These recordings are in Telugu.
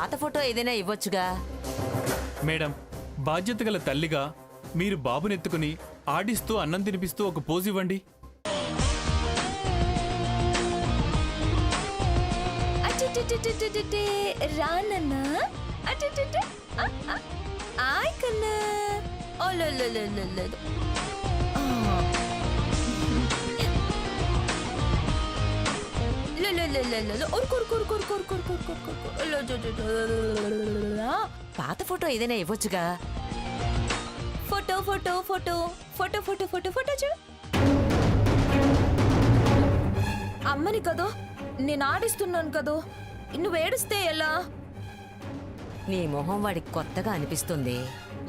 పాత ఫోటో ఏదైనా ఇవ్వొచ్చుగా. మేడం, బాధ్యత గల తల్లిగా మీరు బాబునెత్తుకుని ఆడిస్తూ అన్నం తినిపిస్తూ ఒక పోజ్ ఇవ్వండి. రానన్నా ఆయ్ కన్నా పాత ఫోటో ఏదైనా ఇవ్వొచ్చుగా. Photo photo photo photo photo photo photo చూడు. అమ్మని కదో, నేను ఆడిస్తున్నాను కదో, నువ్వు ఏడుస్తే ఎలా? నీ మొహం వాడికి కొత్తగా అనిపిస్తుంది.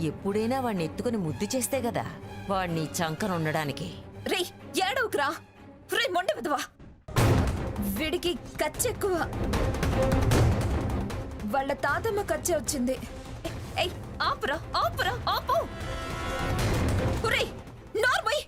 ఎప్పుడైనా వాడిని ఎత్తుకుని ముద్దు చేస్తే కదా వాడిని చంకనుండడానికి. రే ఏడవకురా, రే మొండ విధవా, వీడికి కచ్చెక్కువ. వాళ్ళ తాతమ్మ కచ్చె వచ్చింది. ఏయ్ ఆపురా ఆపురా ఆపు. రే నార్మై.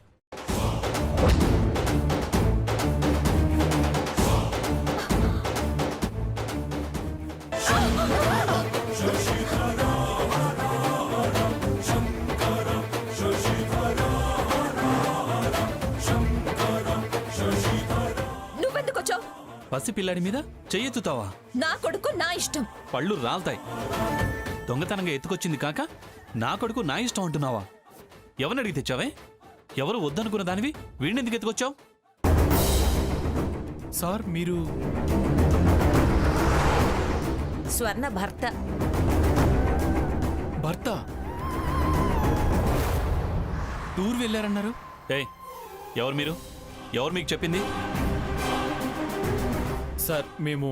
నువ్వెందుకొచ్చావు? పసిపిల్లాడి మీద చెయ్యెత్తుతావా? నా కొడుకు నా ఇష్టం. పళ్ళు రాల్తాయి. దొంగతనంగా ఎత్తుకొచ్చింది కాక నా కొడుకు నా ఇష్టం అంటున్నావా? ఎవరిని అడిగి తెచ్చావే? ఎవరు వద్దనుకున్న దానివి వీడినెందుకు ఎత్తుకొచ్చావు? సార్, మీరు స్వర్ణ భర్త. భర్త టూర్ వెళ్ళారన్నారు. ఏయ్, ఎవరు మీరు? ఎవరు మీకు చెప్పింది? సార్, మేము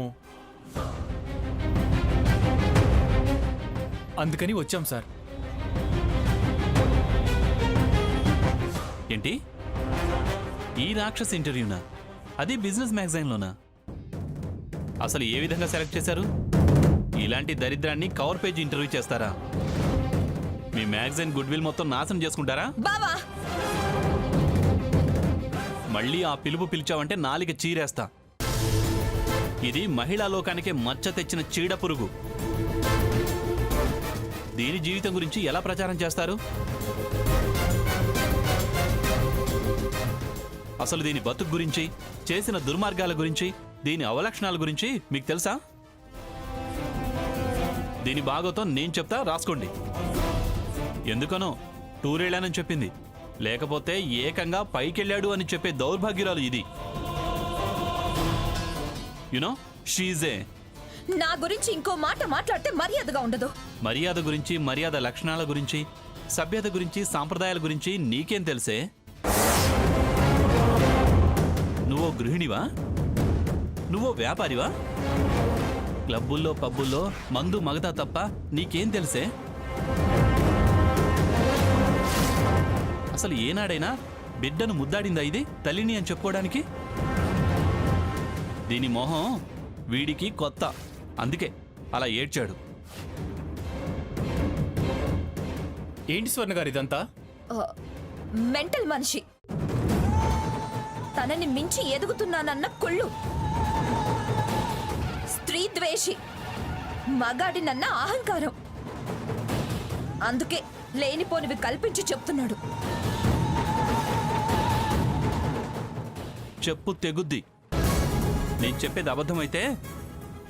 అందుకని వచ్చాం సార్. ఏంటి? ఈ రాక్షస్ ఇంటర్వ్యూనా? అది బిజినెస్ మ్యాగజైన్లోనా? అసలు ఏ విధంగా సెలెక్ట్ చేశారు? ఇలాంటి దరిద్రాన్ని కవర్ పేజ్ ఇంటర్వ్యూ చేస్తారా? మీ మ్యాగజైన్ గుడ్ విల్ మొత్తం నాశనం చేసుకుంటారా? బావా, మళ్ళీ ఆ పిలుపు పిలిచావంటే నాలిక చీరేస్తా. ఇది మహిళా లోకానికే మచ్చ తెచ్చిన చీడ పురుగు. దీని జీవితం గురించి ఎలా ప్రచారం చేస్తారు? అసలు దీని బతుకు గురించి, చేసిన దుర్మార్గాల గురించి, దీని అవలక్షణాల గురించి మీకు తెలుసా? దీని బాగోతం నేను చెప్తా, రాసుకోండి. ఎందుకనో టూర్ వెళ్ళానని చెప్పింది, లేకపోతే ఏకంగా పైకెళ్ళాడు అని చెప్పే దౌర్భాగ్యురాలు ఇది. యునో షీజే. నా గురించి ఇంకో మాట మాట్లాడితే మర్యాదగా ఉండదు. మర్యాద గురించి, మర్యాద లక్షణాల గురించి, సభ్యత గురించి, సాంప్రదాయాల గురించి నీకేం తెలుసే? నువ్వో గృహిణివా? నువ్వో వ్యాపారివా? క్లబ్బుల్లో పబ్బుల్లో మందు మగతా తప్ప నీకేం తెలుసే? అసలు ఏనాడైనా బిడ్డను ముద్దాడిందా ఇది తల్లిని అని చెప్పుకోవడానికి? దీని మోహం వీడికి కొత్త, అందుకే అలా ఏడ్చాడు. ఏంటి స్వర్ణ గారు ఇదంతా? మెంటల్ మనిషి. తనని మించి ఎదుగుతున్నానన్న కుళ్ళు. స్త్రీ ద్వేషి. మగాడినన్న అహంకారం. అందుకే లేనిపోనివి కల్పించి చెప్తున్నాడు. చెప్పు తెగుద్ది. నేను చెప్పేది అబద్ధమైతే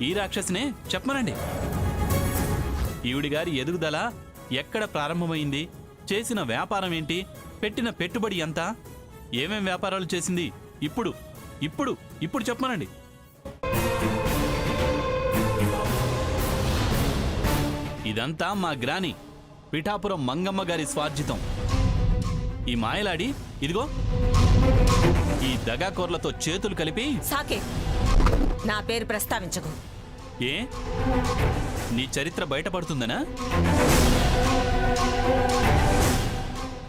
ఈ రాక్షసినే చెప్పమనండి. ఈవిడి గారి ఎదుగుదల ఎక్కడ ప్రారంభమైంది, చేసిన వ్యాపారం ఏంటి, పెట్టిన పెట్టుబడి ఎంత, ఏమేం వ్యాపారాలు చేసింది, ఇప్పుడు ఇప్పుడు ఇప్పుడు చెప్పమనండి. ఇదంతా మా గ్రాని పిఠాపురం మంగమ్మ గారి స్వార్జితం. ఈ మాయలాడి ఇదిగో ఈ దగాకోర్లతో చేతులు కలిపి. సాకే, నా పేరు ప్రస్తావించకు. ఏ, నీ చరిత్ర బయటపడుతుందనా?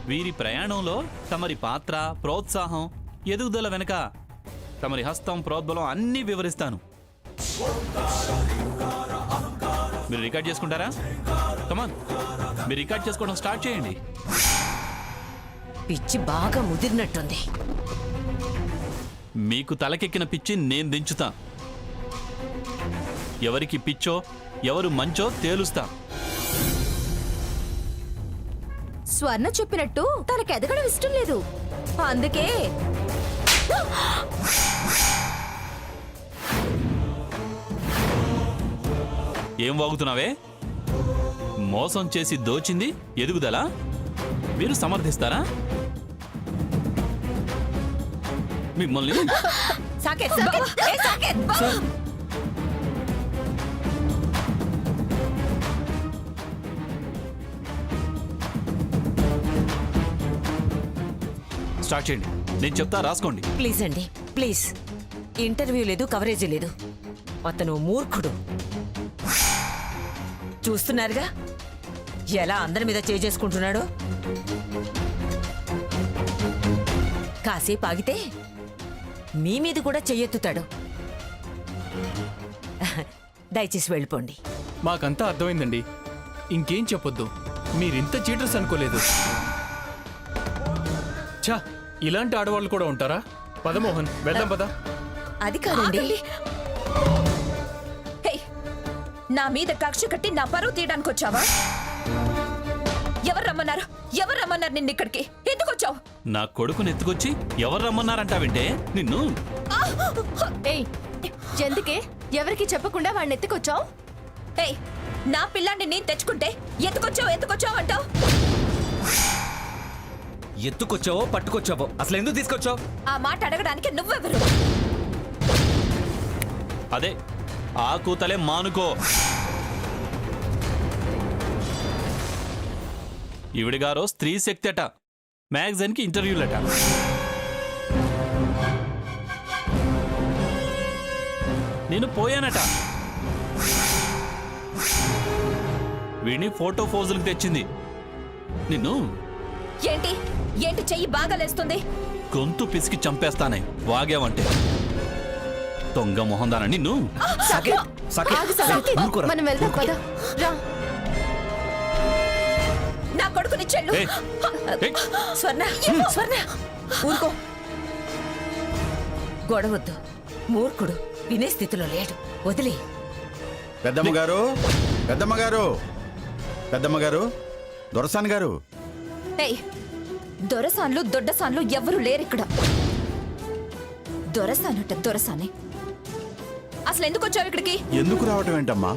వీరి ప్రయాణంలో తమరి పాత్ర, ప్రోత్సాహం, ఎదుగుదల వెనక తమరి హస్తం, ప్రోద్బలం అన్నీ వివరిస్తాను. మీరు రికార్డ్ చేసుకుంటారా? కమాన్, మీరు రికార్డ్ చేసుకోవడం స్టార్ట్ చేయండి. పిచ్చి బాగా ముదిరినట్టుంది. మీకు తలకెక్కిన పిచ్చి నేను దించుతా. ఎవరికి పిచ్చో ఎవరు మంచో తేలుస్తా. స్వర్ణ చెప్పినట్టు తనకి ఎదగడం ఇష్టం లేదు, అందుకే ఏం వాగుతున్నావే? మోసం చేసి దోచింది ఎదుగుదల మీరు సమర్థిస్తారా? మిమ్మల్ని సాకేత్, ఏ సాకేత్! స్టార్ట్ చేయండి. నేను చెప్తా, రాసుకోండి. ప్లీజ్ అండి, ప్లీజ్. ఇంటర్వ్యూ లేదు, కవరేజ్ లేదు. అతను మూర్ఖుడు. చూస్తున్నారుగా ఎలా అందరి మీద చేసుకుంటున్నాడో. కాసేపు ఆగితే మీ మీద కూడా చెయ్యెత్తుతాడు. దయచేసి వెళ్ళిపోండి. మాకంతా అర్థమైందండి. ఇంకేం చెప్పొద్దు. మీరింత చీటర్స్ అనుకోలేదు. ఛా, ఇలాంటి ఆడవాళ్ళు కూడా ఉంటారా? పదమోహన్, వెళ్దాం పద. అది కాదండి. హే, నా మీద కక్ష కట్టి నా పరువు తీయడానికి వచ్చావా? ఎవరు రమ్మన్నారు? ఎవరు రమ్మన్నారు నిన్ను ఇక్కడికి? ఎందుకు వచ్చావు? నా కొడుకుని ఎత్తుకొచ్చి ఎవరు రమ్మన్నారంటావంటే నిన్ను. ఏయ్, ఎందుకే ఎవరికి చెప్పకుండా వాడిని ఎత్తుకొచ్చావు? ఏయ్, నా పిల్లాన్ని నేను తెచ్చుకుంటే ఎత్తుకొచ్చావు అంటావు? ఎత్తుకొచ్చావో పట్టుకొచ్చావో అసలు ఎందుకు తీసుకొచ్చావు? ఆ మాట అడగడానికి నువ్వెవరు? అదే ఆ కూతలే మానుకో. ఈవిడిగారో స్త్రీ శక్తి అట, మ్యాగజైన్కి ఇంటర్వ్యూలట. నేను పోయానట. వీడిని ఫోటో ఫోజులకు తెచ్చింది. నిన్ను ఏంటి ఏంటి చెయ్యి బాగాలేస్తుంది? గొంతు పిసికి చంపేస్తానే వాగావంటే. దొంగ మొహందాన నిన్ను. మనం వెళ్దాం పద. రా, నా కొడుకుని చెల్లు. ఏయ్, ఏయ్, స్వర్ణ, స్వర్ణ, ఊరుకో. గొడవద్దు. మూర్ఖుడు, వినే స్థితిలో లేడు. వదిలే. పెద్దమ్మగారు, పెద్దమ్మగారు, పెద్దమ్మగారు, దొరసాని గారు. ఏయ్, దొరసాన్లు దొడ్డసాన్లు ఎవ్వరూ లేరిక్కడ. దొరసానట దొరసాని. అసలు ఎందుకు వచ్చావు ఇక్కడికి? ఎందుకు రావటం ఏంటమ్మా?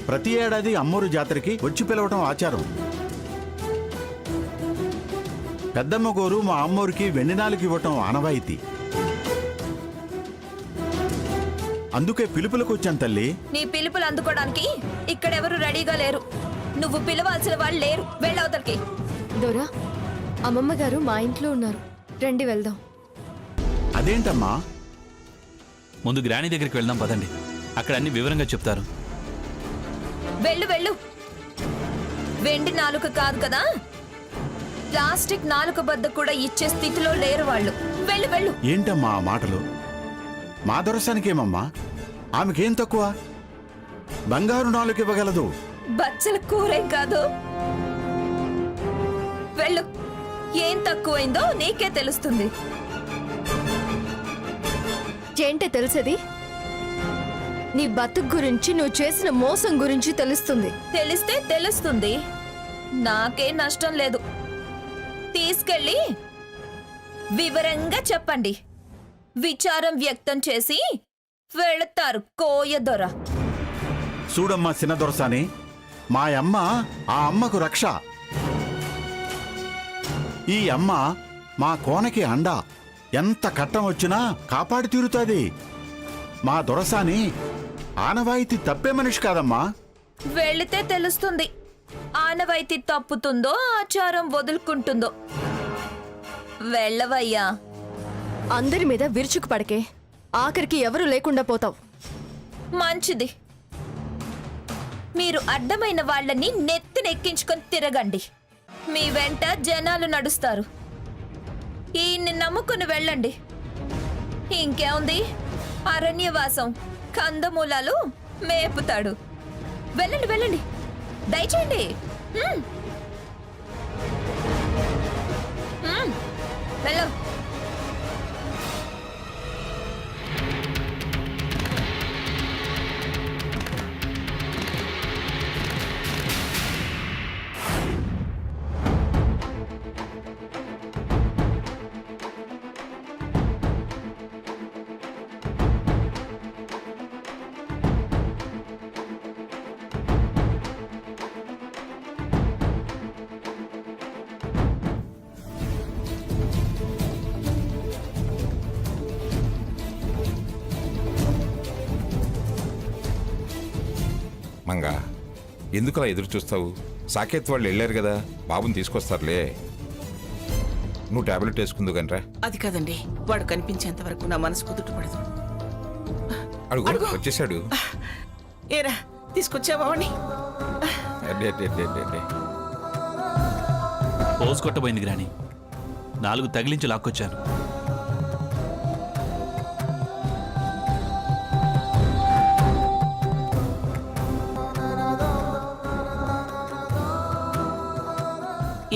ప్రతి ఏడాది అమ్మోరు జాతరకి వచ్చి పిలవటం ఆచారం. పెద్దమ్మ గోరు మా అమ్మోరికి వెండినాలకు ఇవ్వటం ఆనవాయితీ. అందుకే పిలుపులకు వచ్చాను తల్లి. నీ పిలుపులు అందుకోవడానికి ఇక్కడెవరు రెడీగా లేరు. నువ్వు పిలవాల్సిన వాళ్ళు లేరు. వెళ్ళవతలకి. దొరా, అమ్మమ్మ గారు మా ఇంట్లో ఉన్నారు, రండి వెళ్దాం. అదేంటమ్మా? ముందు గ్రాణి దగ్గరికి వెళ్దాం పదండి. అక్కడ అన్ని వివరంగా చెప్తారు. వెళ్ళు వెళ్ళు. వెండి నాలుక కాదు కదా, ప్లాస్టిక్ నాలుక బద్ద కూడా ఇచ్చే స్థితిలో లేరు వాళ్ళు. వెళ్ళు వెళ్ళు. ఏంటమ్మా ఆ మాటలు? మా దొరసానికేమమ్మా? ఆమెకేం తక్కువ? బంగారు నాలుగు ఇవ్వగలదు. బచ్చల కూరేం కాదు. వెళ్ళు. ఏం తక్కువైందో నీకే తెలుస్తుంది. ఏంటే తెలిసేది? నీ బతుకు గురించి, నువ్వు చేసిన మోసం గురించి తెలుస్తుంది. తెలిస్తే తెలుస్తుంది. నాకే నష్టం లేదు. తీసుకెళ్ళి వివరంగా చెప్పండి. విచారం వ్యక్తం చేసి వెళతారు కోయదొర. చూడమ్మా చిన్న దొరసాని, మా అమ్మ ఆ అమ్మకు రక్ష. ఈ అమ్మ మా కోనకి అండ. ఎంత కట్టం వచ్చినా కాపాడి తీరుతుంది. మా దొరసాని ఆనవాయితీ తప్పే మనిషి కాదమ్మా. వెళితే తెలుస్తుంది. ఆనవాయితీ తప్పుతుందో ఆచారం వదులుకుంటుందో. వెళ్ళవయ్యా. అందరి మీద విరుచుకు పడకే, ఆఖరికి ఎవరు లేకుండా పోతావు. మంచిది. మీరు అడ్డమైన వాళ్ళని నెత్తినెక్కించుకొని తిరగండి. మీ వెంట జనాలు నడుస్తారు. ఈయన్ని నమ్ముకుని వెళ్ళండి. ఇంకేముంది, అరణ్యవాసం, కందమూలాలు మేపుతాడు. వెళ్ళండి వెళ్ళండి, దయచేయండి. వెళ్ళు. ఆనంగా ఎందుకలా ఎదురు చూస్తావు? సాకేత్ వాళ్ళు వెళ్ళారు కదా, బాబుని తీసుకొస్తారులే. నువ్వు టాబ్లెట్ వేసుకుందు కనరా. అది కాదండి, వాడు కనిపించేంత వరకు నా మనసు కుదుటపడదు. అడుగు వచ్చేసాడు. ఏరా తీసుకొచ్చావా వాణ్ణి? అడ్డే, అడ్డే, అడ్డే, అడ్డే, అడ్డే. పోసు కొట్టబోయింది గ్రాని. 4 తగిలించి లాక్కొచ్చాను.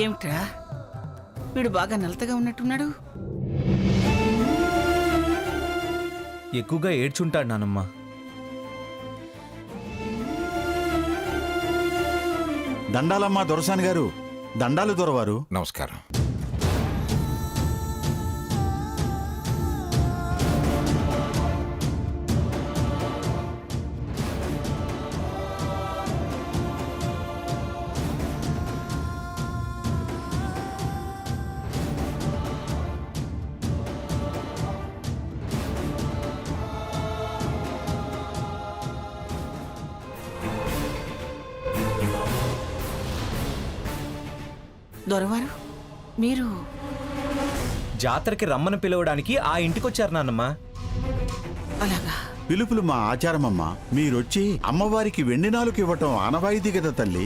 ఏమిట్రా వీడు బాగా నలతగా ఉన్నట్టున్నాడు. ఎక్కువగా ఏడ్చుంటాడు నానమ్మ. దండాలమ్మా దొరసాని గారు. దండాలు దొరవారు. నమస్కారం. దొరవారు మీరు జాతరకి రమ్మని పిలవడానికి ఆ ఇంటికొచ్చారు నాన్నమ్మ. అలాగా? పిలుపులు మా ఆచారమమ్మా. మీరొచ్చి అమ్మవారికి వెండి నాలుక ఇవ్వటం ఆనవాయితీ కదా తల్లి.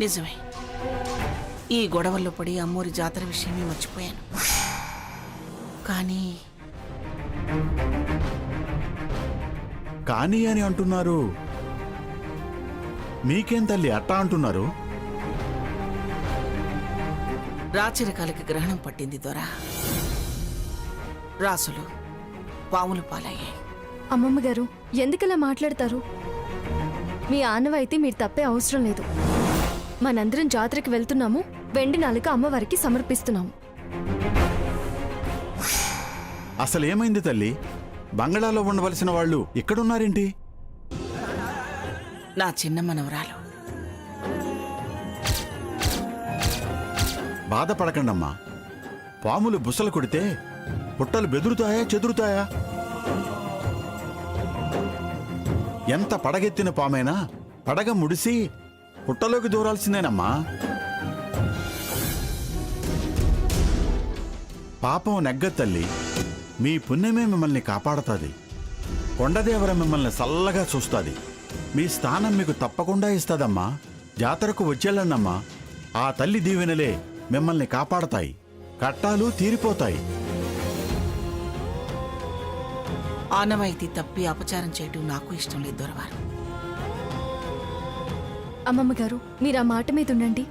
నిజమే, ఈ గొడవల్లో పడి అమ్మోరి జాతర విషయమే మర్చిపోయాను. కానీ అని అంటున్నారు. మీకేం తల్లి అట్టా అంటున్నారు? రాచరికాలకి గ్రహణం పట్టింది దొర. రాసులు పాములు పాలయ్యాయి. అమ్మమ్మ గారు ఎందుకలా మాట్లాడతారు? మీ ఆనవాయితీ మీరు తప్పే అవసరం లేదు. మనందరం జాతరకి వెళ్తున్నాము, వెండి నాలుక అమ్మవారికి సమర్పిస్తున్నాము. అసలేమైంది తల్లి? బంగాళాలో ఉండవలసిన వాళ్ళు ఇక్కడున్నారేంటి? నా చిన్న మనవరాలు. బాధపడకండమ్మా. పాములు బుసలు కొడితే పుట్టలు బెదురుతాయా చెదురుతాయా? ఎంత పడగెత్తిన పామైనా పడగ ముడిసి పుట్టలోకి దూరాల్సిందేనమ్మా. పాపం నెగ్గ తల్లి. మీ పుణ్యమే మిమ్మల్ని కాపాడతాది. కొండదేవర మిమ్మల్ని చల్లగా చూస్తాది. మీ స్థానం మీకు తప్పకుండా ఇస్తాదమ్మా. జాతరకు వచ్చేళ్ళన్నమ్మా. ఆ తల్లి దీవెనలే మిమ్మల్ని కాపాడతాయి. కట్టాలు తీరిపోతాయి. ఆనవాయితీ తప్పి అపచారం చేయటం నాకు ఇష్టం లేదు దొరవారు. అమ్మమ్మ గారు మీరు ఆ మాట మీద ఉండండి.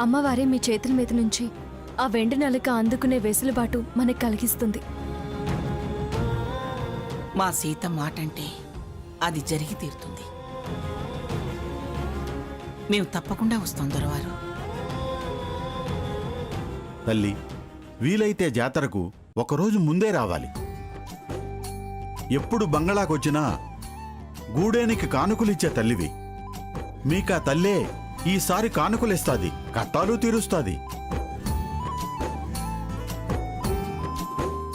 అమ్మవారే మీ చేతుల మీద నుంచి ఆ వెండి నలుక అందుకునే వెసులుబాటు మనకు కలిగిస్తుంది. మా సీత మాటంటే అది జరిగి తీరుతుంది. మేము తప్పకుండా వస్తాం దొరవారు. తల్లి, వీలైతే జాతరకు ఒకరోజు ముందే రావాలి. ఎప్పుడు బంగళాకొచ్చినా గూడేనికి కానుకలిచ్చే తల్లివి. మీకా తల్లే ఈసారి కానుకలిస్తాది, కట్టాలు తీరుస్తాది.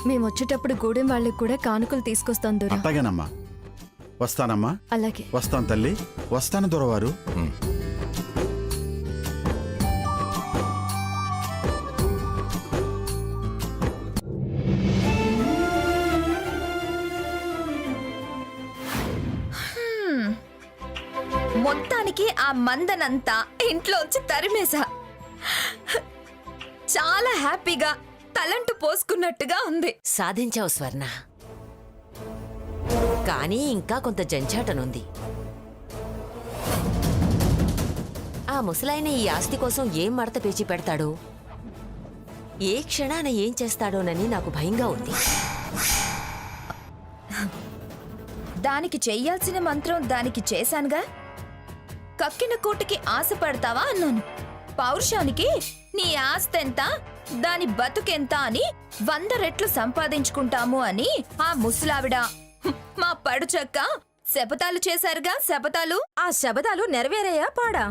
మేమొచ్చేటప్పుడు గూడెం వాళ్ళకి కూడా కానుకలు తీసుకొస్తాం దొర. అట్టగేనమ్మా. వస్తానమ్మా. అలాగే. వస్తాను తల్లి. వస్తాను దొరవారు. మొత్తానికి ఆ మందనంతా ఇంట్లోంచి తరిమేశా. చాలా హ్యాపీగా తలంటు పోసుకున్నట్టుగా ఉంది. సాధించావు స్వర్ణ. కానీ ఇంకా కొంత జంఝాటనుంది. ఆ ముసలాయన ఈ ఆస్తి కోసం ఏం మడత పేచి పెడతాడో, ఏ క్షణాన ఏం చేస్తాడోనని నాకు భయంగా ఉంది. దానికి చెయ్యాల్సిన మంత్రం దానికి చేశానుగా. కక్కిన కూటికి ఆశ పడతావా అన్నాను. పౌరుషానికి నీ ఆస్తెంత, దాని బతుకెంత అని 100 రెట్లు సంపాదించుకుంటాము అని ఆ ముసలావిడ మా పడుచక్క శపథాలు చేశారుగా. శపథాలు, ఆ శపథాలు నెరవేరాయా పాడా?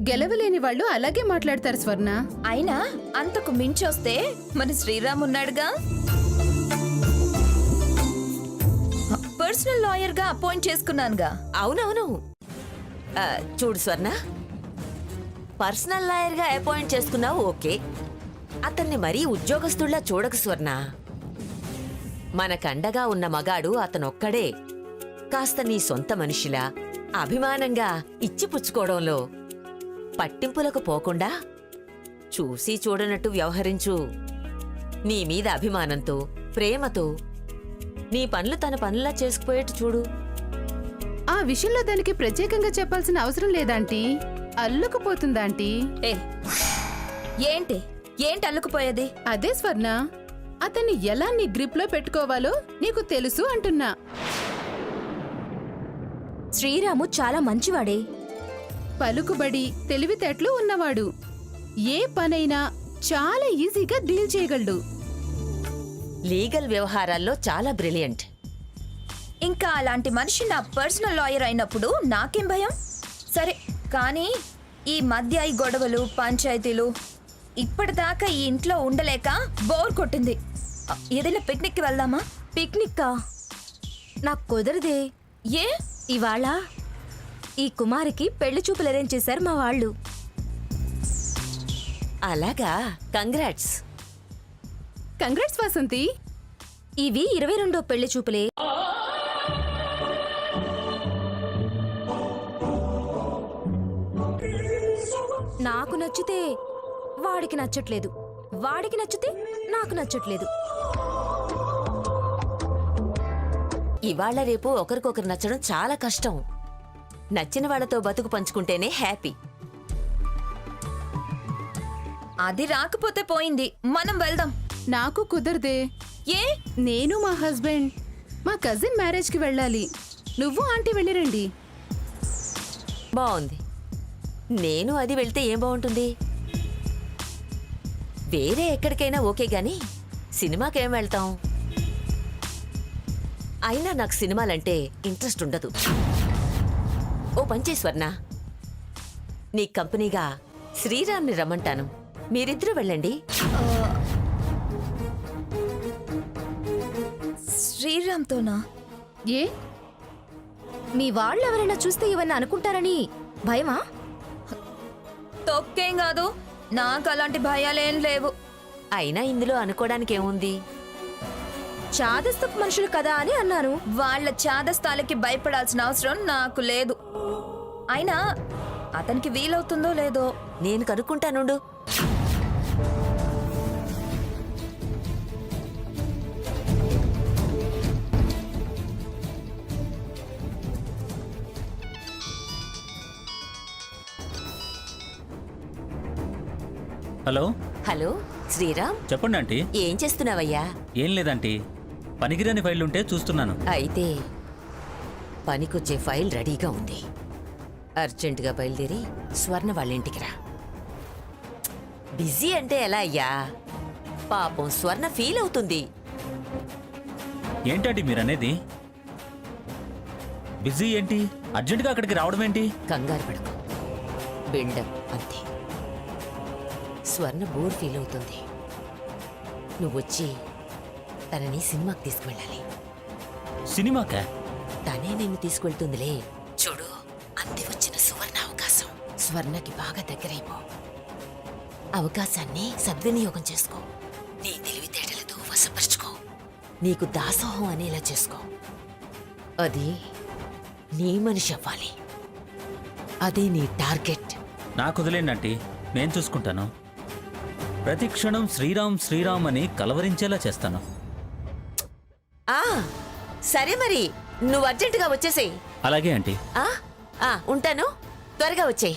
గెలవలేని వాళ్ళు అలాగే మాట్లాడతారు స్వర్ణ. అయినా అంతకు మించొస్తే మన శ్రీరామ్ ఉన్నాడుగా. పర్సనల్ లాయర్ గా అపాయింట్ చేసుకున్నానుగా. అవునవును. చూడు స్వర్ణ, పర్సనల్ లాయర్గా అపాయింట్ చేసుకున్నావు ఓకే. అతన్ని మరీ ఉద్యోగస్తుల్లా చూడకు స్వర్ణ. మనకండగా ఉన్న మగాడు అతనొక్కడే. కాస్త నీ సొంత మనిషిలా అభిమానంగా ఇచ్చిపుచ్చుకోవడంలో పట్టింపులకు పోకుండా చూసి చూడనట్టు వ్యవహరించు. నీ మీద అభిమానంతో, ప్రేమతో నీ పనులు తన పనులా చేసుకుపోయేట్టు చూడు. ఆ విషయంలో దానికి ప్రత్యేకంగా చెప్పాల్సిన అవసరం లేదాంటీ. అల్లుకుపోతుందాంటీ. ఏంటి అల్లుకుపోయేది? అదే స్వర్ణ, అతన్ని ఎలా నీ గ్రిప్ లో పెట్టుకోవాలో నీకు తెలుసు అంటున్నా. శ్రీరాము చాలా మంచివాడే. పలుకుబడి, తెలివితేటలు ఉన్నవాడు. ఏ పనైనా చాలా ఈజీగా డీల్ చేయగలడు. లీగల్ వ్యవహారాల్లో చాలా బ్రిలియంట్. ఇంకా అలాంటి మనిషి నా పర్సనల్ లాయర్ అయినప్పుడు నాకేం భయం? సరే కానీ ఈ మధ్య ఈ గొడవలు, పంచాయతీలు, ఇప్పటిదాకా ఈ ఇంట్లో ఉండలేక బోర్ కొట్టింది. ఏదైనా పిక్నిక్కి వెళ్దామా? పిక్నిక్కా? నాకు కుదరదే. ఏ? ఇవాళ ఈ కుమారికి పెళ్లి చూపులు అరేంజ్ చేశారు మా వాళ్ళు. అలాగా, కంగ్రాట్స్. కంగ్రాట్స్ వాసంతి. ఇవి 22వ పెళ్లి చూపులే. నాకు నచ్చితే వాడికి నచ్చట్లేదు, వాడికి నచ్చితే నాకు నచ్చట్లేదు. ఇవాళ రేపు ఒకరికొకరు నచ్చడం చాలా కష్టం. నచ్చిన వాళ్ళతో బతుకు పంచుకుంటేనే హ్యాపీ. అది రాకపోతే పోయింది, మనం వెళ్దాం. నాకు కుదరదే. ఏ? నేను మా హస్బెండ్ మా కజిన్ మ్యారేజ్ కి వెళ్ళాలి. నువ్వు ఆంటీ వెళ్ళిరండి. బాగుంది. నేను అది వెళ్తే ఏం బాగుంటుంది? వేరే ఎక్కడికైనా ఓకే గాని సినిమాకేం వెళ్తాం? అయినా నాకు సినిమాలంటే ఇంట్రెస్ట్ ఉండదు. ఓ పంచే స్వర్ణ, నీ కంపెనీగా శ్రీరామ్ని రమ్మంటాను. మీరిద్దరూ వెళ్ళండి. శ్రీరామ్తోనా? ఏ? మీ వాళ్ళు ఎవరైనా చూస్తే ఇవన్నీ అనుకుంటారని భయమా? తొక్కేం కాదు, నాకు అలాంటి భయాలేం లేవు. అయినా ఇందులో అనుకోవడానికి ఏముంది? చాదస్తపు మనుషులు కదా అని అన్నాను. వాళ్ళ చాదస్తాలకి భయపడాల్సిన అవసరం నాకు లేదు. అయినా అతనికి వీలవుతుందో లేదో నేను కనుక్కుంటానుండు. హలో హలో శ్రీరామ్, చెప్పండి ఆంటీ. ఏం చేస్తున్నావయ్యా? ఏం లేదంటీ, పనికిరాని ఫైల్ ఉంటే చూస్తున్నాను. అయితే పనికొచ్చే ఫైల్ రెడీగా ఉంది. అర్జెంటుగా బయలుదేరి స్వర్ణ వాళ్ళ ఇంటికి రా. బిజీ అంటే ఎలా అయ్యా? పాపం స్వర్ణ ఫీల్ అవుతుంది. ఏంటండి మీరనేది? బిజీ ఏంటి? అర్జెంటుగా అక్కడికి రావడం ఏంటి? కంగారు పడకు, బిల్డప్ అంతే. స్వర్ణ బోర్ ఫీల్ అవుతుంది. నువ్వొచ్చి తనని సినిమాకి తీసుకువెళ్ళాలి. సినిమాకా? తనే నిన్ను తీసుకెళ్తుందిలే. చూడు, అంది వచ్చిన సువర్ణ అవకాశం. స్వర్ణకి బాగా దగ్గరైపో. అవకాశాన్ని సద్వినియోగం చేసుకో. నీ తెలివితేటలతో వశపరుచుకో. నీకు దాసోహం అనేలా చేసుకో. అది నీ మనిషి అవ్వాలి. అదే నీ టార్గెట్. నాకు వదిలేండి, నేను చూసుకుంటాను. ప్రతి క్షణం శ్రీరామ్ శ్రీరామ్ అని కలవరించేలా చేస్తాను. సరే మరి, నువ్వు అర్జెంటుగా వచ్చేసేయ్. అలాగే ఆంటీ. ఉంటాను, త్వరగా వచ్చేయ్.